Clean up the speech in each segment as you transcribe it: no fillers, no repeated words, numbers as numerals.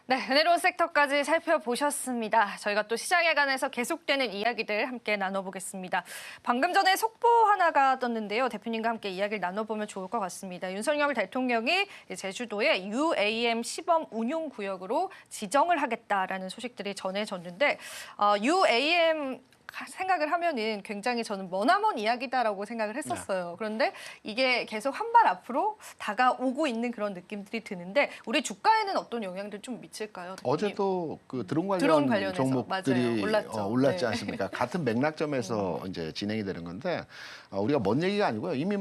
네, 은혜로운 섹터까지 살펴보셨습니다. 저희가 또 시장에 관해서 계속되는 이야기들 함께 나눠보겠습니다. 방금 전에 속보 하나가 떴는데요. 대표님과 함께 이야기를 나눠보면 좋을 것 같습니다. 윤석열 대통령이 제주도에 UAM 시범 운용 구역으로 지정을 하겠다라는 소식들이 전해졌는데 UAM 생각을 하면은 굉장히 저는 머나먼 이야기다라고 생각을 했었어요. 그런데 이게 계속 한 발 앞으로 다가오고 있는 그런 느낌들이 드는데 우리 주가에는 어떤 영향들 좀 미칠까요? 대표님? 어제도 그 드론 관련해서, 종목들이 맞아요. 올랐지 네. 않습니까? 같은 맥락점에서 이제 진행이 되는 건데 우리가 먼 얘기가 아니고요. 이미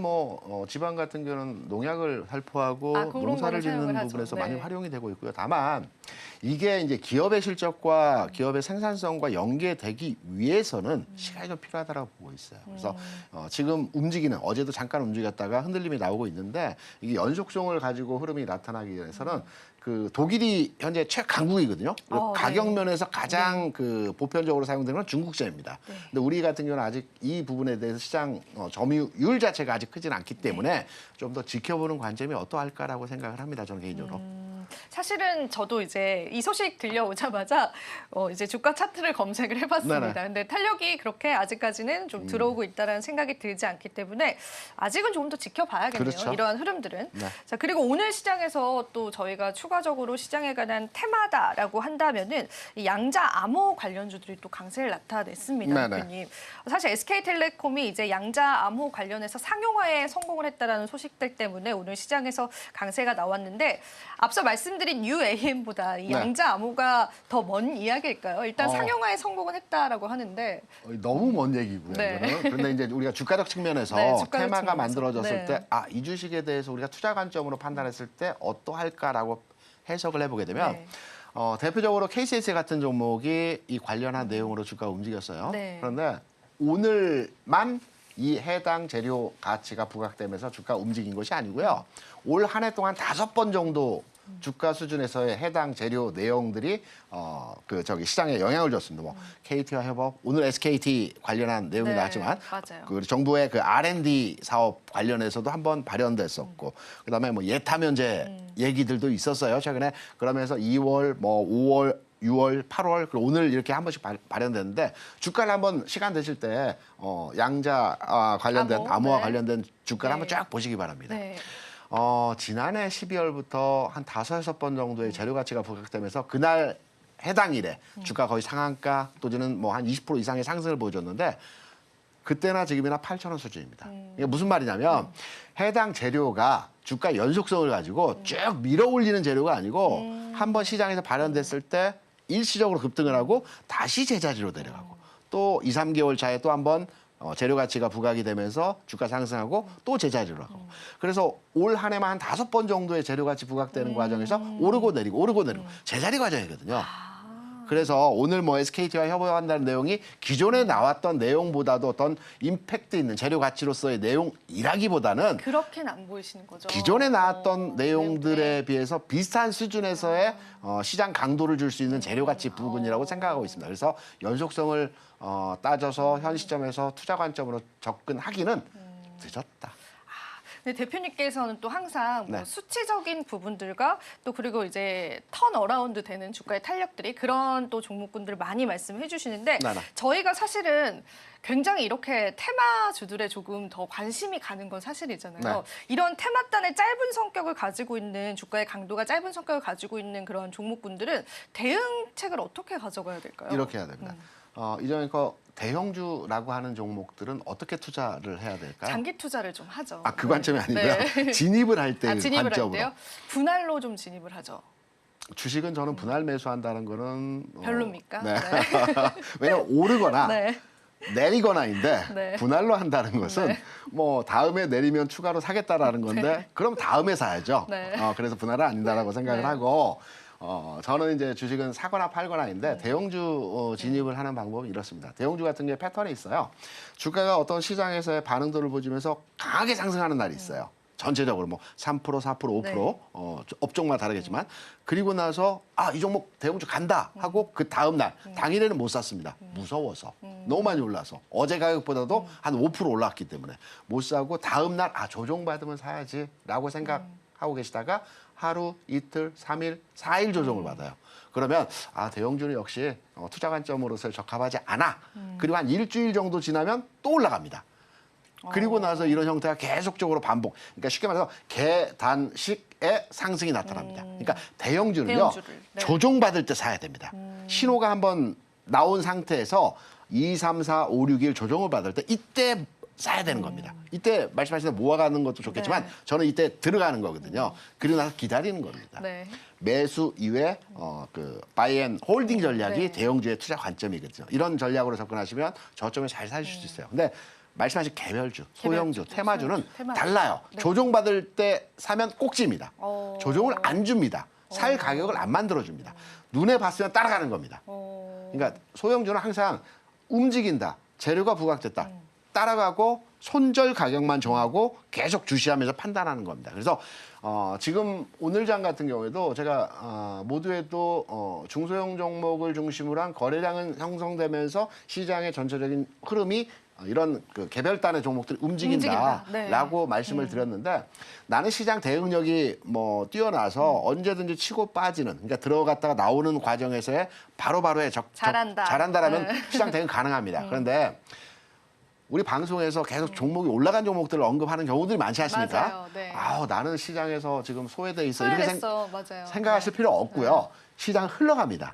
지방 같은 경우는 농약을 살포하고 그런 농사를 거는 사용을 짓는 하죠. 부분에서 네. 많이 활용이 되고 있고요. 다만 이게 이제 기업의 실적과 기업의 생산성과 연계되기 위해서는 시간이 좀 필요하다고 보고 있어요. 그래서 지금 움직이는 어제도 잠깐 움직였다가 흔들림이 나오고 있는데 이게 연속성을 가지고 흐름이 나타나기 위해서는 그 독일이 현재 최강국이거든요. 그리고 가격 네. 면에서 가장 그 보편적으로 사용되는 건 중국제입니다. 네. 근데 우리 같은 경우는 아직 이 부분에 대해서 시장 점유율 자체가 아직 크지는 않기 때문에 좀 더 지켜보는 관점이 어떠할까라고 생각을 합니다. 저는 개인적으로. 사실은 저도 이제 이 소식 들려오자마자 이제 주가 차트를 검색을 해봤습니다. 네네. 근데 탄력이 그렇게 아직까지는 좀 들어오고 있다는 생각이 들지 않기 때문에 아직은 조금 더 지켜봐야겠네요. 그렇죠. 이러한 흐름들은. 네. 자, 그리고 오늘 시장에서 또 저희가 추가적으로 시장에 관한 테마다라고 한다면은 이 양자 암호 관련주들이 또 강세를 나타냈습니다. 네네. 대표님. 사실 SK텔레콤이 이제 양자 암호 관련해서 상용화에 성공을 했다라는 소식들 때문에 오늘 시장에서 강세가 나왔는데 앞서 말씀드린 UAM보다 이 네. 양자 암호가 더 먼 이야기일까요? 일단 어. 상용화에 성공은 했다라고 하는데 너무 먼 얘기고요. 네. 이거는. 그런데 이제 우리가 주가적 측면에서 네, 주가적 테마가 측면에서. 만들어졌을 네. 때 이 주식에 대해서 우리가 투자 관점으로 판단했을 때 어떠할까라고 해석을 해보게 되면 네. 대표적으로 KCS 같은 종목이 이 관련한 내용으로 주가가 움직였어요. 네. 그런데 오늘만 이 해당 재료 가치가 부각되면서 주가 움직인 것이 아니고요. 올 한 해 동안 5번 정도 주가 수준에서의 해당 재료 내용들이 시장에 영향을 줬습니다. KT와 협업, 오늘 SKT 관련한 내용이 네, 나왔지만 맞아요. 그 정부의 그 R&D 사업 관련해서도 한번 발현됐었고 그다음에 예타면제 얘기들도 있었어요. 최근에 그러면서 2월, 5월 6월, 8월, 그리고 오늘 이렇게 한 번씩 발현됐는데 주가를 한번 시간 되실 때 양자 관련된 암호와 네. 관련된 주가를 네. 한번 쫙 보시기 바랍니다. 네. 지난해 12월부터 한 5-6번 정도의 재료 가치가 부각되면서 그날 해당 일에 주가 거의 상한가 또는 한 20% 이상의 상승을 보여줬는데 그때나 지금이나 8,000원 수준입니다. 이게 무슨 말이냐면 해당 재료가 주가 연속성을 가지고 쭉 밀어 올리는 재료가 아니고 한번 시장에서 발현됐을 때 일시적으로 급등을 하고 다시 제자리로 내려가고 또 2-3개월 차에 또 한번 재료 가치가 부각이 되면서 주가 상승하고 또 제자리로 가고 그래서 올 한 해만 한 5번 정도의 재료 가치 부각되는 과정에서 오르고 내리고 제자리 과정이거든요. 그래서 오늘 SKT와 협업한다는 내용이 기존에 나왔던 내용보다도 어떤 임팩트 있는 재료 가치로서의 내용이라기보다는 그렇게는 안 보이시는 거죠? 기존에 나왔던 내용들에 비해서 비슷한 수준에서의 시장 강도를 줄 수 있는 재료 가치 부분이라고 생각하고 있습니다. 그래서 연속성을 따져서 현 시점에서 투자 관점으로 접근하기는 늦었다. 근데 대표님께서는 또 항상 네. 수치적인 부분들과 또 그리고 이제 턴 어라운드 되는 주가의 탄력들이 그런 또 종목군들을 많이 말씀해 주시는데 네네. 저희가 사실은 굉장히 이렇게 테마주들에 조금 더 관심이 가는 건 사실이잖아요. 네. 이런 테마단의 짧은 성격을 가지고 있는 주가의 강도가 짧은 성격을 가지고 있는 그런 종목군들은 대응책을 어떻게 가져가야 될까요? 이렇게 해야 됩니다. 이전에 대형주라고 하는 종목들은 어떻게 투자를 해야 될까요? 장기 투자를 좀 하죠. 그 관점이 아니고요. 네. 진입을 할 때 진입을 할 관점으로. 때요? 분할로 좀 진입을 하죠. 주식은 저는 분할 매수한다는 거는 별로입니까? 네. 네. 왜냐면 오르거나 네. 내리거나인데 네. 분할로 한다는 것은 네. 다음에 내리면 추가로 사겠다라는 건데 그럼 다음에 사야죠. 네. 그래서 분할은 아니다라고 생각을 네. 하고 저는 이제 주식은 사거나 팔거나인데 대형주 진입을 하는 방법은 이렇습니다. 대형주 같은 게 패턴이 있어요. 주가가 어떤 시장에서의 반응도를 보시면서 강하게 상승하는 날이 있어요. 전체적으로 3%, 4%, 5% 네. 업종마다 다르겠지만 그리고 나서 이 종목 대형주 간다 하고 그 다음 날 당일에는 못 샀습니다. 무서워서 너무 많이 올라서 어제 가격보다도 한 5% 올랐기 때문에 못 사고 다음 날 조정받으면 사야지라고 생각하고 계시다가 하루, 이틀, 3일, 4일 조정을 받아요. 그러면 대형주는 역시 투자 관점으로서 적합하지 않아. 그리고 한 일주일 정도 지나면 또 올라갑니다. 그리고 나서 이런 형태가 계속적으로 반복. 그러니까 쉽게 말해서 계단식의 상승이 나타납니다. 그러니까 대형주는요. 대형주를, 네. 조정받을 때 사야 됩니다. 신호가 한번 나온 상태에서 2, 3, 4, 5, 6일 조정을 받을 때 이때 사야 되는 겁니다. 이때 말씀하신 대로 모아가는 것도 좋겠지만 네. 저는 이때 들어가는 거거든요. 그리고 나서 기다리는 겁니다. 네. 매수 이외 그 바이앤 홀딩 전략이 네. 대형주의 투자 관점이거든요. 이런 전략으로 접근하시면 저점에 잘 사실 수 있어요. 근데 말씀하신 개별주, 소형주, 테마주는 테마주. 달라요. 네. 조정받을 때 사면 꼭지입니다. 조정을 안 줍니다. 살 가격을 안 만들어줍니다. 눈에 봤으면 따라가는 겁니다. 그러니까 소형주는 항상 움직인다. 재료가 부각됐다. 따라가고 손절 가격만 정하고 계속 주시하면서 판단하는 겁니다. 그래서 지금 오늘 장 같은 경우에도 제가 모두에도 중소형 종목을 중심으로 한 거래량은 형성되면서 시장의 전체적인 흐름이 이런 그 개별단의 종목들이 움직인다라고 네. 말씀을 드렸는데 나는 시장 대응력이 뭐 뛰어나서 언제든지 치고 빠지는 그러니까 들어갔다가 나오는 과정에서의 바로바로의 잘한다라면 시장 대응 가능합니다. 그런데 우리 방송에서 계속 종목이 올라간 종목들을 언급하는 경우들이 많지 않습니까? 맞아요. 네. 나는 시장에서 지금 소외돼 있어 이렇게 맞아요. 생각하실 필요 없고요. 시장 흘러갑니다.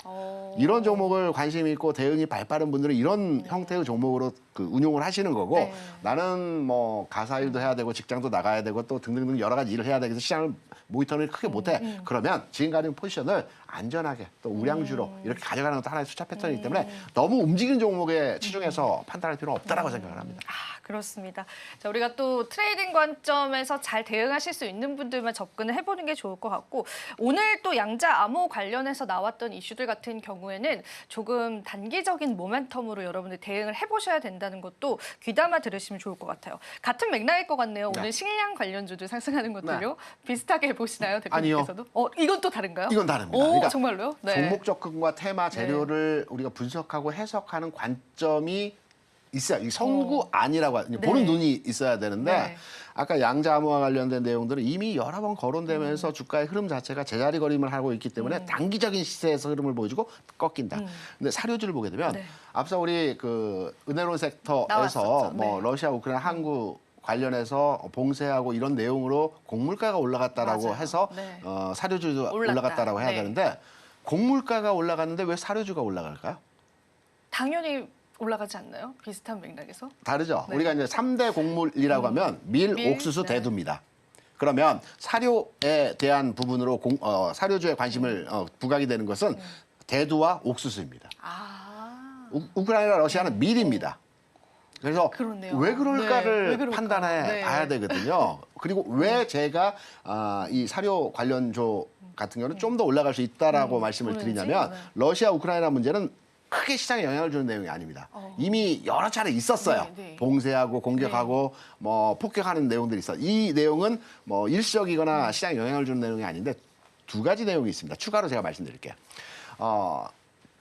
이런 종목을 관심 있고 대응이 발빠른 분들은 이런 형태의 종목으로 그 운용을 하시는 거고 네. 나는 뭐 가사 일도 해야 되고 직장도 나가야 되고 또 등등등 여러 가지 일을 해야 되기 위해서 시장을 모니터를 크게 못해. 그러면 지금 가진 포지션을 안전하게 또 우량주로 이렇게 가져가는 것도 하나의 수차 패턴이기 때문에 너무 움직이는 종목에 치중해서 판단할 필요는 없다라고 생각을 합니다. 그렇습니다. 자, 우리가 또 트레이딩 관점에서 잘 대응하실 수 있는 분들만 접근을 해보는 게 좋을 것 같고 오늘 또 양자 암호 관련해서 나왔던 이슈들 같은 경우에는 조금 단기적인 모멘텀으로 여러분들 대응을 해보셔야 된다는 것도 귀담아 들으시면 좋을 것 같아요. 같은 맥락일 것 같네요. 네. 오늘 식량 관련주들 상승하는 것들요. 비슷하게 보시나요, 대표님께서도? 아니요. 이건 또 다른가요? 이건 다릅니다. 오, 그러니까 정말로요? 네. 종목 접근과 테마 재료를 우리가 분석하고 해석하는 관점이 있어요. 이 선구 아니라고 보는 눈이 있어야 되는데 네. 아까 양자암호와 관련된 내용들은 이미 여러 번 거론되면서 주가의 흐름 자체가 제자리 걸음을 하고 있기 때문에 단기적인 시세에서 흐름을 보여주고 꺾인다. 근데 사료주를 보게 되면 네. 앞서 우리 그 은행론 섹터에서 나왔었죠. 뭐 네. 러시아 우크라이나 항구 관련해서 봉쇄하고 이런 내용으로 곡물가가 올라갔다라고 맞아요. 해서 네. 사료주도 올랐다. 올라갔다라고 해야 네. 되는데 곡물가가 올라갔는데 왜 사료주가 올라갈까요? 당연히 올라가지 않나요? 비슷한 맥락에서? 다르죠. 네. 우리가 이제 3대 곡물이라고 하면 밀, 밀, 옥수수, 네. 대두입니다. 그러면 사료에 대한 부분으로 사료주에 관심을 부각이 되는 것은 대두와 옥수수입니다. 우크라이나, 러시아는 밀입니다. 그래서 그렇네요. 왜 그럴까를 네, 왜 그럴까? 판단해 네. 봐야 되거든요. 그리고 왜 제가 이 사료 관련주 같은 경우는 좀 더 올라갈 수 있다라고 말씀을 그런지? 드리냐면 네. 러시아, 우크라이나 문제는 크게 시장에 영향을 주는 내용이 아닙니다. 이미 여러 차례 있었어요. 네, 네. 봉쇄하고 공격하고 뭐 폭격하는 내용들이 있어. 이 내용은 뭐 일시적이거나 시장에 영향을 주는 내용이 아닌데 두 가지 내용이 있습니다. 추가로 제가 말씀드릴게요.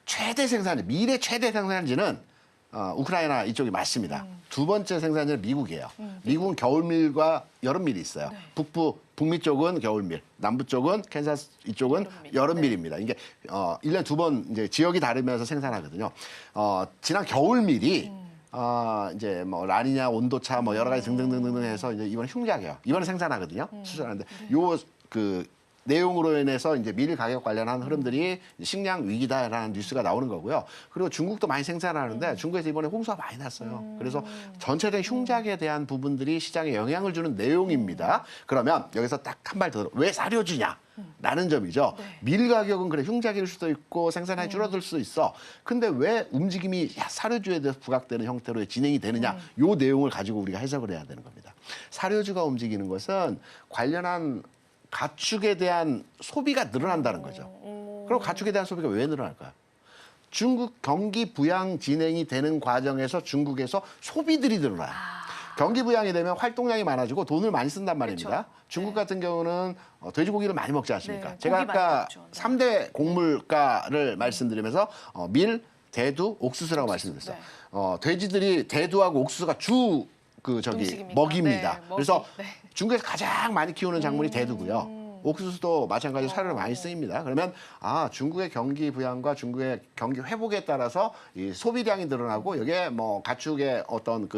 최대 생산지, 밀의 최대 생산지는 우크라이나 이쪽이 맞습니다. 두 번째 생산지는 미국이에요. 미국은 겨울밀과 여름밀이 있어요. 네. 북미 쪽은 겨울밀, 남부 쪽은 캔사스 이쪽은 여름밀입니다. 이게 1년에 두 번 이제 지역이 다르면서 생산하거든요. 지난 겨울밀이 이제 뭐 라니냐 온도차 뭐 여러 가지 등등등등 해서 이제 이번 흉작이에요. 이번에 생산하거든요. 수출하는데 요 그 내용으로 인해서 이제 밀 가격 관련한 흐름들이 식량 위기다라는 뉴스가 나오는 거고요. 그리고 중국도 많이 생산하는데 중국에서 이번에 홍수가 많이 났어요. 그래서 전체적인 흉작에 대한 부분들이 시장에 영향을 주는 내용입니다. 그러면 여기서 딱 한 발 더 왜 사료주냐? 라는 점이죠. 밀 가격은 그래 흉작일 수도 있고 생산량이 줄어들 수도 있어. 근데 왜 움직임이 사료주에 대해서 부각되는 형태로 진행이 되느냐? 요 내용을 가지고 우리가 해석을 해야 되는 겁니다. 사료주가 움직이는 것은 관련한 가축에 대한 소비가 늘어난다는 거죠. 그럼 가축에 대한 소비가 왜 늘어날까요? 중국 경기 부양 진행이 되는 과정에서 중국에서 소비들이 늘어나요. 경기 부양이 되면 활동량이 많아지고 돈을 많이 쓴단 말입니다. 그렇죠. 중국 같은 경우는 돼지고기를 많이 먹지 않습니까? 네, 제가 고기 많이 아까 먹죠. 네. 3대 곡물가를 말씀드리면서 밀, 대두, 옥수수라고 말씀드렸어요. 돼지들이 대두하고 옥수수가 음식입니까? 먹입니다. 네, 먹이. 그래서 네. 중국에서 가장 많이 키우는 작물이 대두고요. 옥수수도 마찬가지로 사료를 많이 쓰입니다. 그러면 중국의 경기 부양과 중국의 경기 회복에 따라서 이 소비량이 늘어나고 여기에 뭐 가축의 어떤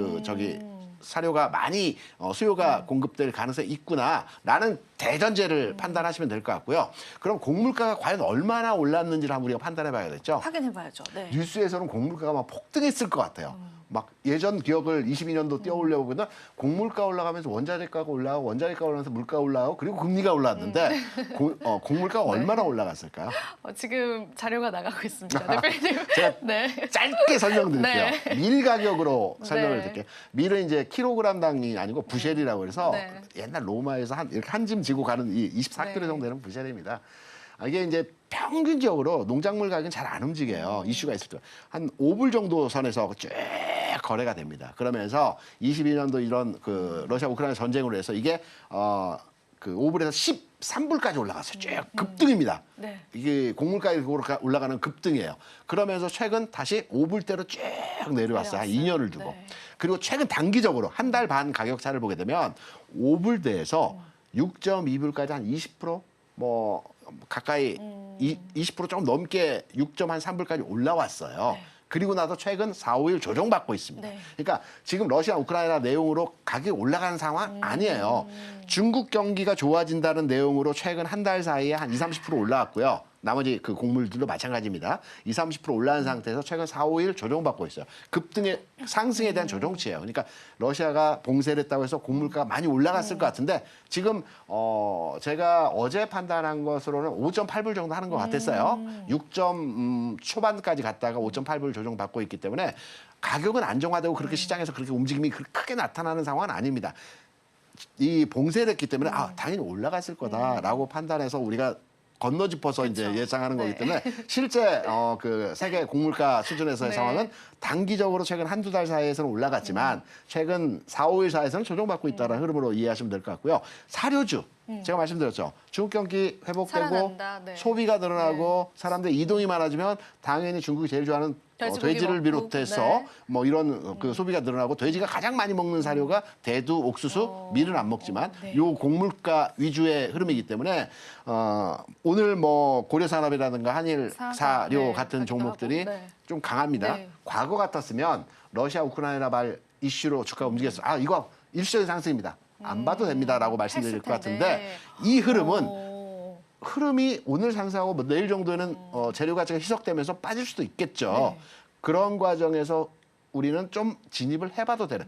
사료가 많이 수요가 공급될 가능성이 있구나라는 대전제를 판단하시면 될 것 같고요. 그럼 곡물가가 과연 얼마나 올랐는지를 한번 우리가 판단해 봐야겠죠. 확인해봐야죠. 네. 뉴스에서는 곡물가가 막 폭등했을 것 같아요. 막 예전 기억을 22년도 띄워오려고 보면 곡물가 올라가면서 원자재가가 올라가고 원자재가 올라가면서 물가가 올라가고 그리고 금리가 올랐는데 곡물가가 얼마나 올라갔을까요? 지금 자료가 나가고 있습니다. 대표님. 제가 네. 짧게 설명드릴게요. 네. 밀 가격으로 설명을 네. 드릴게요. 밀은 이제 킬로그램당이 아니고 부셸이라고 해서 네. 옛날 로마에서 이렇게 한 짐 지고 가는 이 24kg 네. 정도 되는 부셸입니다. 이게 이제 평균적으로 농작물 가격은 잘 안 움직여요. 이슈가 있을 때. 한 5불 정도 선에서 쭉 거래가 됩니다. 그러면서 22년도 이런 러시아 우크라이나 전쟁으로 해서 이게 그 5불에서 13불까지 올라갔어요. 쭉 급등입니다. 네. 이게 곡물가에 올라가는 급등이에요. 그러면서 최근 다시 5불대로 쭉 내려왔어요. 한 2년을 두고. 네. 그리고 최근 단기적으로 한 달 반 가격 차를 보게 되면 5불대에서 6.2불까지 한 20% 뭐 가까이 20% 조금 넘게 6.3불까지 올라왔어요. 네. 그리고 나서 최근 4, 5일 조정받고 있습니다. 네. 그러니까 지금 러시아, 우크라이나 내용으로 가격이 올라가는 상황 아니에요. 중국 경기가 좋아진다는 내용으로 최근 한 달 사이에 한 20, 30% 올라왔고요. 나머지 그 곡물들도 마찬가지입니다. 20, 30% 올라간 상태에서 최근 4, 5일 조정받고 있어요. 급등의 상승에 대한 조정치예요. 그러니까 러시아가 봉쇄를 했다고 해서 곡물가가 많이 올라갔을 것 같은데 지금 제가 어제 판단한 것으로는 5.8불 정도 하는 것 같았어요. 6점 초반까지 갔다가 5.8불 조정받고 있기 때문에 가격은 안정화되고 그렇게 시장에서 그렇게 움직임이 크게 나타나는 상황은 아닙니다. 이 봉쇄를 했기 때문에 당연히 올라갔을 거다라고 판단해서 우리가 건너짚어서 이제 예상하는 네. 거기 때문에 실제 그 세계 곡물가 수준에서의 네. 상황은 단기적으로 최근 한두 달 사이에서는 올라갔지만 최근 4, 5일 사이에서는 조정받고 있다는 흐름으로 이해하시면 될 것 같고요. 사료주 제가 말씀드렸죠. 중국 경기 회복되고 살아난다. 네. 소비가 늘어나고 사람들 이동이 많아지면 당연히 중국이 제일 좋아하는 돼지고기 돼지를 먹고, 비롯해서 네. 뭐 이런 그 소비가 늘어나고 돼지가 가장 많이 먹는 사료가 대두, 옥수수, 밀은 안 먹지만 네. 요 곡물가 위주의 흐름이기 때문에 오늘 뭐 고려산업이라든가 한일사료 네, 같은 가기도 종목들이 하고, 네. 좀 강합니다. 네. 과거 같았으면 러시아 우크라이나 발 이슈로 주가가 움직였어요. 이거 일시적인 상승입니다. 안 봐도 됩니다라고 말씀드릴 것 했을 텐데. 같은데 이 흐름은 오. 흐름이 오늘 상승하고 뭐 내일 정도에는 재료 가치가 희석되면서 빠질 수도 있겠죠. 네. 그런 과정에서 우리는 좀 진입을 해봐도 되는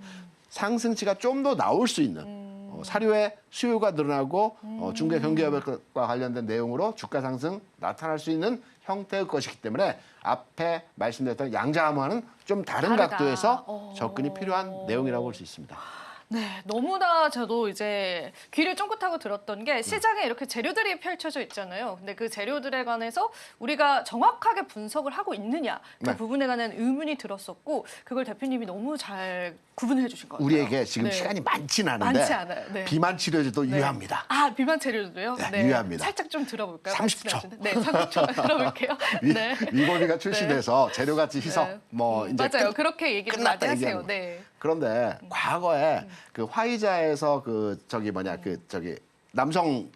상승치가 좀 더 나올 수 있는 사료의 수요가 늘어나고 중국의 경기협력과 관련된 내용으로 주가 상승 나타날 수 있는 형태의 것이기 때문에 앞에 말씀드렸던 양자암화는 좀 다른 다르다. 각도에서 접근이 필요한 내용이라고 볼 수 있습니다. 네, 너무나 저도 이제 귀를 쫑긋하고 들었던 게 시장에 이렇게 재료들이 펼쳐져 있잖아요. 근데 그 재료들에 관해서 우리가 정확하게 분석을 하고 있느냐 그 네. 부분에 관한 의문이 들었었고 그걸 대표님이 너무 잘 구분해 주신 것 같아요. 우리에게 지금 네. 시간이 많지는 않은데 많지 않아요. 네. 비만 치료제도 네. 유효합니다. 비만 재료도요? 네, 유효합니다. 살짝 좀 들어볼까요? 30초. 네, 30초만 들어볼게요. 네. 위고비가 출시돼서 재료가치 희석 네. 뭐 이제 맞아요. 그렇게 얘기를 많이 끝났다 하세요. 얘기하는 네. 그런데 과거에 그 화이자에서 남성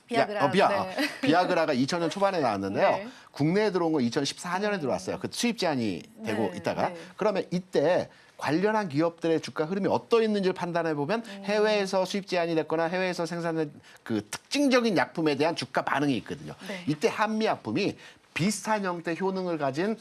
비아그라. 네. 비아그라가 2000년 초반에 나왔는데요. 네. 국내에 들어온 거 2014년에 들어왔어요. 그 수입 제한이 되고 네, 있다가 네. 그러면 이때 관련한 기업들의 주가 흐름이 어떠 있는지를 판단해 보면 해외에서 수입 제한이 됐거나 해외에서 생산된 그 특징적인 약품에 대한 주가 반응이 있거든요. 네. 이때 한미약품이 비슷한 형태 효능을 가진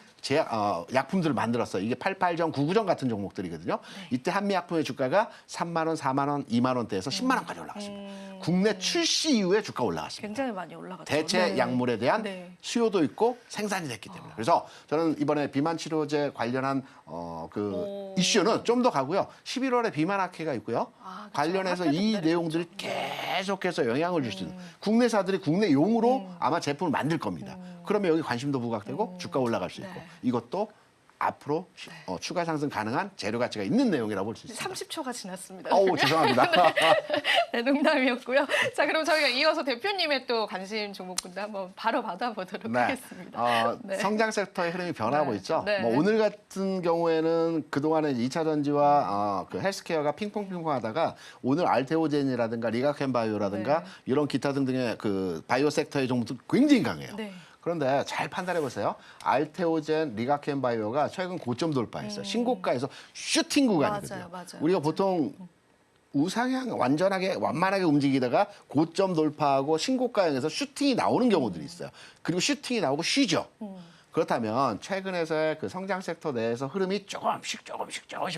약품들을 만들었어요. 이게 88전, 99전 같은 종목들이거든요. 이때 한미약품의 주가가 3만 원, 4만 원, 2만 원대에서 10만 원까지 올라갔습니다. 국내 출시 이후에 주가 올라갔습니다. 굉장히 많이 올라갔죠. 대체 네. 약물에 대한 네. 수요도 있고 생산이 됐기 때문에. 그래서 저는 이번에 비만 치료제 관련한 오. 이슈는 좀 더 가고요. 11월에 비만 학회가 있고요. 그렇죠. 관련해서 학회도 이 기다리고 내용들이 있죠. 네. 계속해서 영향을 줄 수 있는 국내사들이 국내용으로 아마 제품을 만들 겁니다. 그러면 여기 관심도 부각되고 주가 올라갈 수 있고 네. 이것도 앞으로 추가 상승 가능한 재료 가치가 있는 내용이라고 볼 수 있습니다. 30초가 지났습니다. 어우, 죄송합니다. 네, 농담이었고요. 자, 그럼 저희가 이어서 대표님의 또 관심 종목군도 한번 바로 받아보도록 하겠습니다. 네. 성장 섹터의 흐름이 변하고 네. 있죠. 네. 뭐 오늘 같은 경우에는 그동안에 2차 전지와 그 헬스케어가 핑퐁핑퐁 하다가 오늘 알테오젠이라든가 리가켄바이오라든가 네. 이런 기타 등등의 그 바이오 섹터의 종목도 굉장히 강해요. 네. 그런데 잘 판단해 보세요. 알테오젠, 리가켄바이오가 최근 고점 돌파했어요. 신고가에서 슈팅 구간이거든요. 맞아요. 우리가 보통 우상향 완만하게 움직이다가 고점 돌파하고 신고가형에서 슈팅이 나오는 경우들이 있어요. 그리고 슈팅이 나오고 쉬죠. 그렇다면 최근에서의 그 성장 섹터 내에서 흐름이 조금씩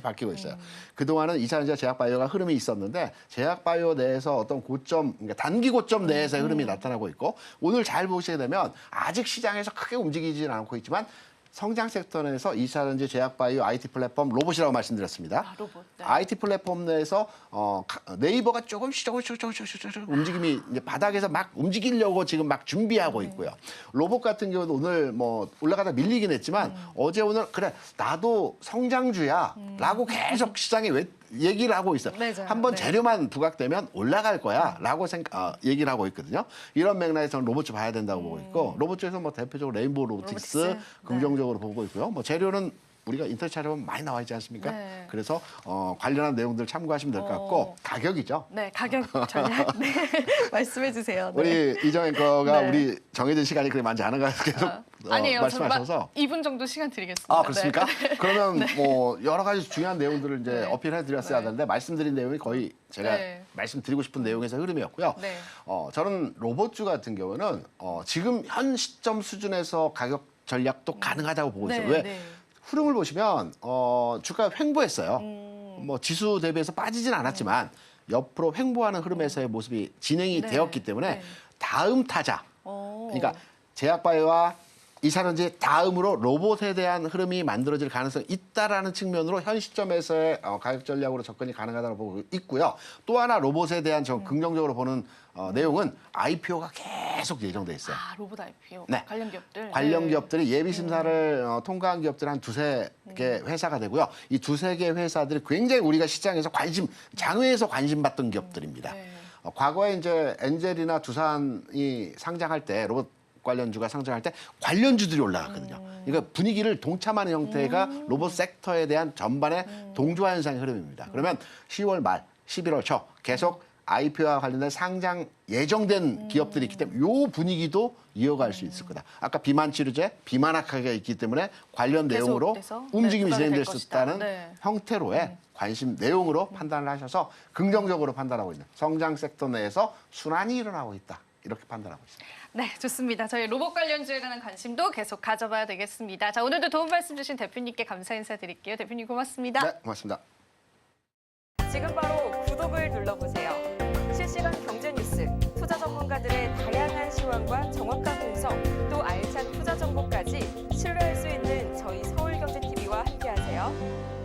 바뀌고 있어요. 그동안은 2차 전지와 제약바이오가 흐름이 있었는데 제약바이오 내에서 어떤 고점, 그러니까 단기 고점 내에서의 흐름이 나타나고 있고 오늘 잘 보시게 되면 아직 시장에서 크게 움직이지는 않고 있지만 성장 섹터 내에서 2차 전지, 제약바이오, IT 플랫폼, 로봇이라고 말씀드렸습니다. 로봇. 네. IT 플랫폼 내에서 네이버가 조금씩 움직임이 이제 바닥에서 막 움직이려고 지금 막 준비하고 있고요. 로봇 같은 경우도 오늘 뭐 올라가다 밀리긴 했지만 어제 오늘 그래 나도 성장주야라고 계속 시장에 얘기를 하고 있어요. 맞아요. 한번 네. 재료만 부각되면 올라갈 거야라고 얘기를 하고 있거든요. 이런 맥락에서 저는 로봇주 봐야 된다고 보고 있고 로봇 중에서 뭐 대표적으로 레인보우 로보틱스 로보틱스. 긍정적으로 보고 있고요. 뭐 재료는 우리가 인터넷 찾아보면 많이 나와 있지 않습니까? 네. 그래서 관련한 내용들 참고하시면 될 것 같고 가격이죠. 네, 가격 전략 네. 말씀해 주세요. 네. 우리 이정현 거가 네. 우리 정해진 시간이 그렇게 많지 않은 것 같아서 계속 아니에요. 말씀하셔서 2분 정도 시간 드리겠습니다. 아 그렇습니까? 네. 그러면 뭐 여러 가지 중요한 내용들을 이제 네. 어필해 드렸어야 네. 하는데 말씀드린 내용이 거의 제가 네. 말씀드리고 싶은 내용에서 흐름이었고요. 네. 저는 로봇주 같은 경우는 지금 현 시점 수준에서 가격 전략도 가능하다고 보고 있어요. 왜? 네. 흐름을 보시면 주가가 횡보했어요. 뭐 지수 대비해서 빠지진 않았지만 옆으로 횡보하는 흐름에서의 모습이 진행이 네. 되었기 때문에 네. 다음 타자, 오. 그러니까 제약바이오와 2차 전지 다음으로 로봇에 대한 흐름이 만들어질 가능성이 있다라는 측면으로 현 시점에서의 가격 전략으로 접근이 가능하다고 보고 있고요. 또 하나 로봇에 대한 저 긍정적으로 보는 내용은 IPO가 계속 예정돼 있어요. 아, 로봇 IPO 네. 관련 기업들. 관련 네. 기업들이 예비 심사를 통과한 기업들 한 두세 개 회사가 되고요. 이 두세 개 회사들이 굉장히 우리가 시장에서 장외에서 관심 받던 기업들입니다. 네. 과거에 이제 엔젤이나 두산이 상장할 때 로봇 관련주가 상장할 때 관련주들이 올라갔거든요. 그러니까 분위기를 동참하는 형태가 로봇 섹터에 대한 전반의 동조화 현상의 흐름입니다. 그러면 10월 말, 11월 초 계속 IPO와 관련된 상장 예정된 기업들이 있기 때문에 이 분위기도 이어갈 수 있을 거다. 아까 비만 치료제, 비만 악화가 있기 때문에 관련 내용으로 계속돼서, 움직임이 부각이 진행될 될 수 것이다. 있다는 네. 형태로의 관심 내용으로 판단을 하셔서 긍정적으로 판단하고 있는 성장 섹터 내에서 순환이 일어나고 있다. 이렇게 판단하고 있습니다. 네, 좋습니다. 저희 로봇 관련주에 관한 관심도 계속 가져봐야 되겠습니다. 자, 오늘도 도움 말씀 주신 대표님께 감사 인사드릴게요. 대표님 고맙습니다. 네, 고맙습니다. 지금 바로 구독을 눌러보세요. 실시간 경제 뉴스, 투자 전문가들의 다양한 시황과 정확한 분석, 또 알찬 투자 정보까지 신뢰할 수 있는 저희 서울경제TV와 함께하세요.